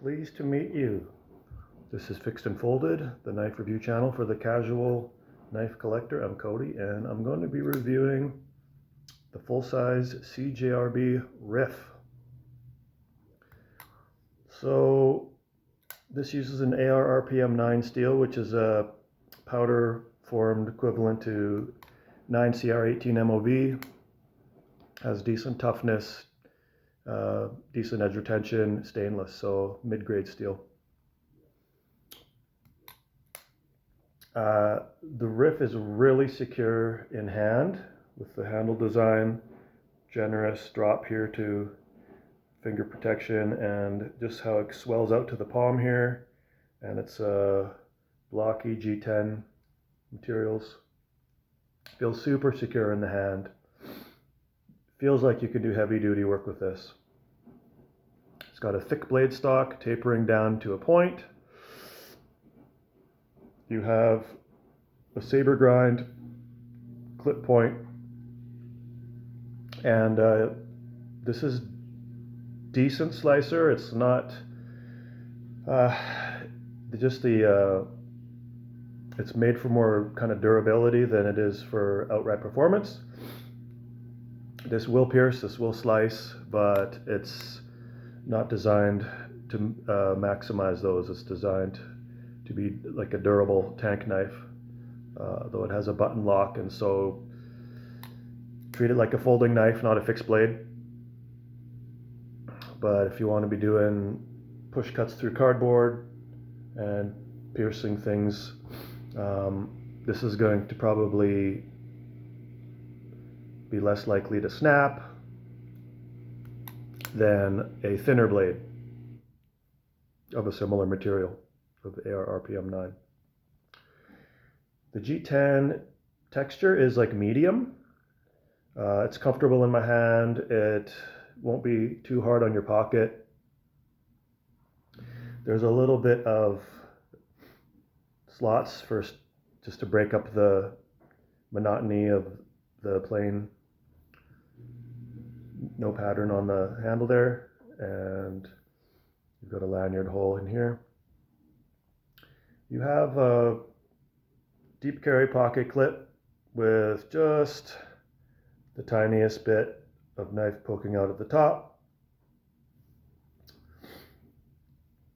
Pleased to meet you. This is Fixed and Folded, the knife review channel for the casual knife collector. I'm Cody, and I'm going to be reviewing the full-size CJRB Riff. So this uses an AR RPM 9 steel, which is a powder formed equivalent to 9 CR18 MOV. Has decent toughness, decent edge retention, stainless, so mid-grade steel. The Riff is really secure in hand with the handle design, generous drop here to finger protection, and just how it swells out to the palm here. And it's blocky G10 materials. Feels super secure in the hand. Feels like you can do heavy duty work with this. It's got a thick blade stock tapering down to a point. You have a saber grind clip point, and this is decent slicer. It's not it's made for more kind of durability than it is for outright performance. This will pierce, this will slice, but it's not designed to maximize those. It's designed to be like a durable tank knife, though it has a button lock, and so treat it like a folding knife, not a fixed blade. But if you want to be doing push cuts through cardboard and piercing things, this is going to probably be less likely to snap than a thinner blade of a similar material of AR RPM 9. The G10 texture is like medium. It's comfortable in my hand. It won't be too hard on your pocket. There's a little bit of slots first, just to break up the monotony of the plain, no pattern on the handle there, and you've got a lanyard hole in here. You have a deep carry pocket clip with just the tiniest bit of knife poking out at the top.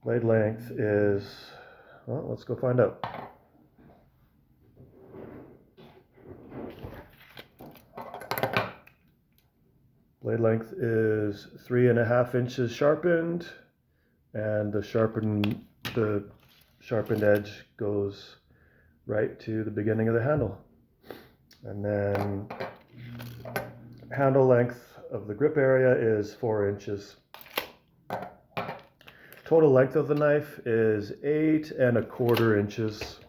Blade length is, well, let's go find out. Blade length is 3.5 inches sharpened, and the sharpened edge goes right to the beginning of the handle. And then handle length of the grip area is 4 inches. Total length of the knife is 8.25 inches.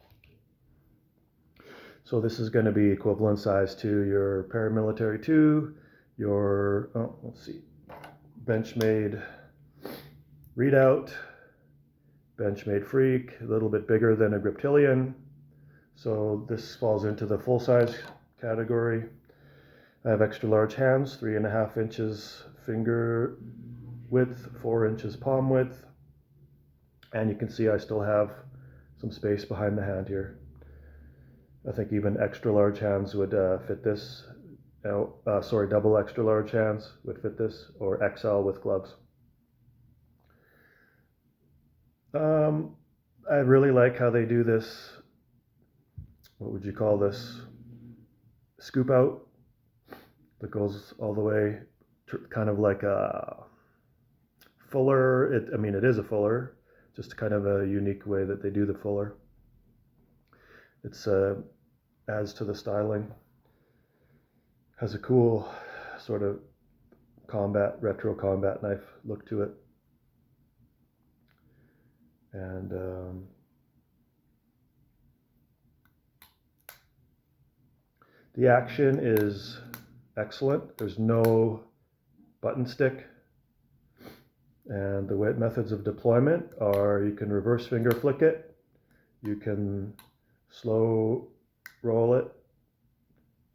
So this is going to be equivalent size to your paramilitary 2, your, let's see, Benchmade Readout, Benchmade Freak, a little bit bigger than a Griptilian. So this falls into the full size category. I have extra large hands, 3.5 inches finger width, 4 inches palm width. And you can see I still have some space behind the hand here. I think even extra large hands would fit this. Double extra large hands would fit this, or XL with gloves. I really like how they do this, what would you call this, scoop out that goes all the way, kind of like a fuller. It is a fuller, just kind of a unique way that they do the fuller. It's adds to the styling. Has a cool sort of retro combat knife look to it. And the action is excellent. There's no button stick. And the methods of deployment are, you can reverse finger flick it, you can slow roll it,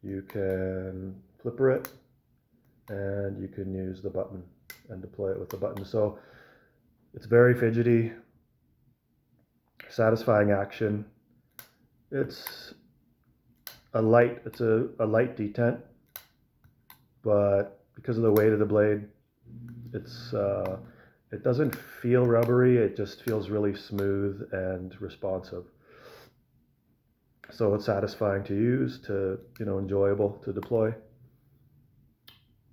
you can flipper it, and you can use the button and deploy it with the button. So It's very fidgety, satisfying action. It's a light detent, but because of the weight of the blade, it doesn't feel rubbery. It just feels really smooth and responsive. So it's satisfying to use, enjoyable to deploy.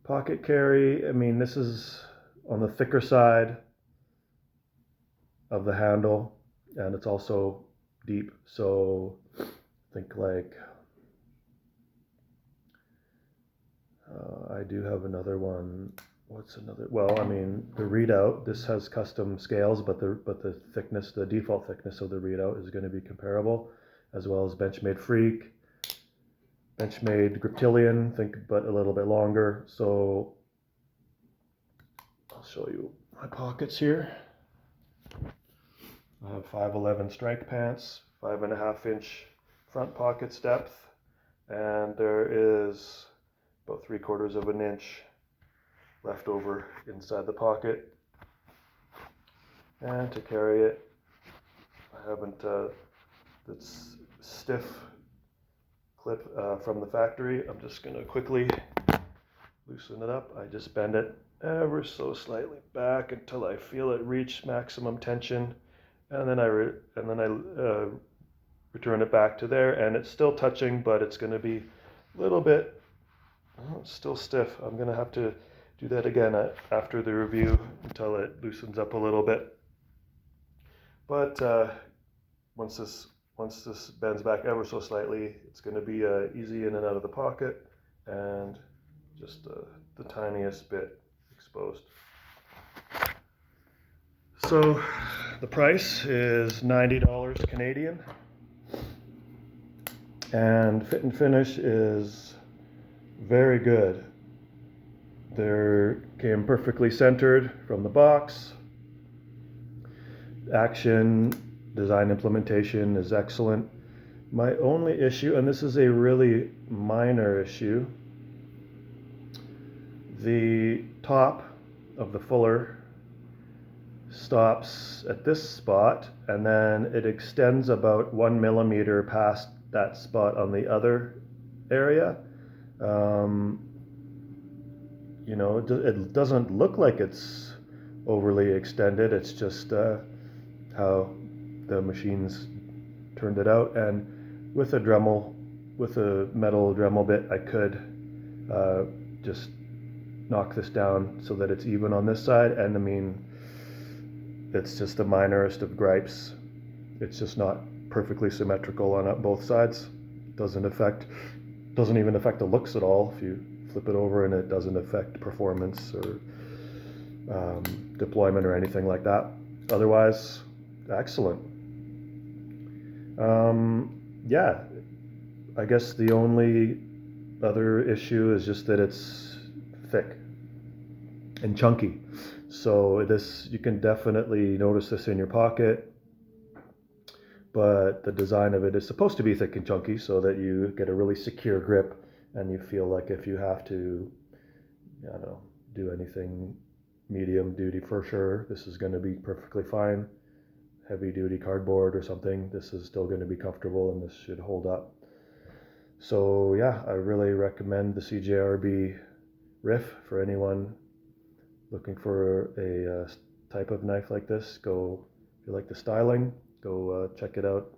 Pocket carry, I mean, this is on the thicker side of the handle, and it's also deep. So I think like, I do have another one. What's another? Well, I mean, the readout, this has custom scales, but the thickness, the default thickness of the readout is going to be comparable, as well as Benchmade Freak, Benchmade Griptilian, but a little bit longer. So I'll show you my pockets here. I have 511 strike pants, 5.5 inch front pockets depth, and there is about 3/4 of an inch left over inside the pocket. And to carry it, I haven't, it's stiff clip from the factory. I'm just going to quickly loosen it up. I just bend it ever so slightly back until I feel it reach maximum tension, and then I return it back to there, and it's still touching, but it's going to be a little bit, it's still stiff. I'm going to have to do that again after the review until it loosens up a little bit. But once this bends back ever so slightly, it's going to be easy in and out of the pocket, and just the tiniest bit exposed. So the price is $90 Canadian, and fit and finish is very good. They came perfectly centered from the box. Action, design implementation is excellent. My only issue, and this is a really minor issue, the top of the fuller stops at this spot, and then it extends about 1 millimeter past that spot on the other area. It doesn't look like it's overly extended. It's just how the machines turned it out. And with a metal Dremel bit, I could just knock this down so that it's even on this side. And I mean, it's just the minorest of gripes. It's just not perfectly symmetrical on both sides. Doesn't even affect the looks at all if you flip it over, and it doesn't affect performance or deployment or anything like that. Otherwise, excellent. Yeah, I guess the only other issue is just that it's thick and chunky. So you can definitely notice this in your pocket, but the design of it is supposed to be thick and chunky so that you get a really secure grip, and you feel like if you have to, do anything medium duty, for sure, this is going to be perfectly fine. Heavy duty cardboard or something, this is still going to be comfortable, and this should hold up. So yeah, I really recommend the CJRB Riff for anyone looking for a type of knife like this. If you like the styling, go check it out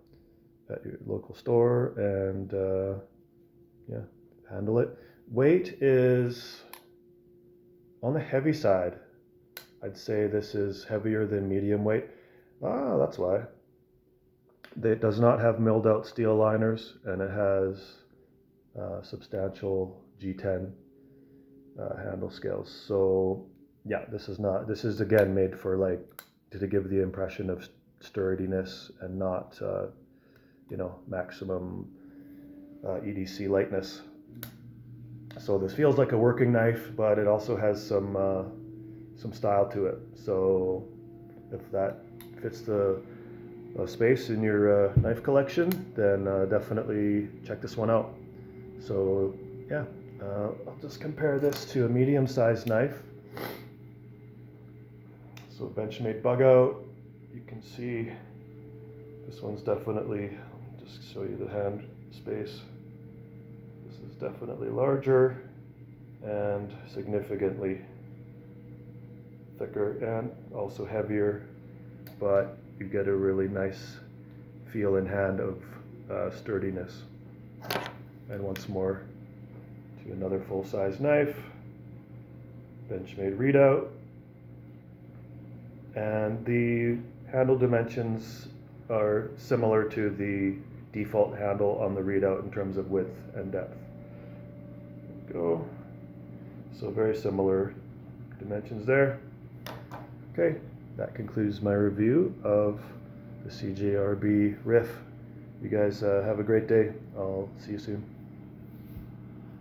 at your local store, and handle it. Weight is on the heavy side. I'd say this is heavier than medium weight. That's why. It does not have milled out steel liners, and it has substantial G10 handle scales. So yeah, this is again made for to give the impression of sturdiness and not maximum EDC lightness. So this feels like a working knife, but it also has some style to it. So if that fits the space in your knife collection, then definitely check this one out. So yeah, I'll just compare this to a medium-sized knife. So Benchmade bug out, you can see this one's definitely, just show you the hand space. This is definitely larger and significantly thicker and also heavier, but you get a really nice feel in hand of sturdiness. And once more to another full-size knife, Benchmade readout, and the handle dimensions are similar to the default handle on the readout in terms of width and depth. There we go. So very similar dimensions there. Okay, that concludes my review of the CJRB Riff. You guys have a great day. I'll see you soon.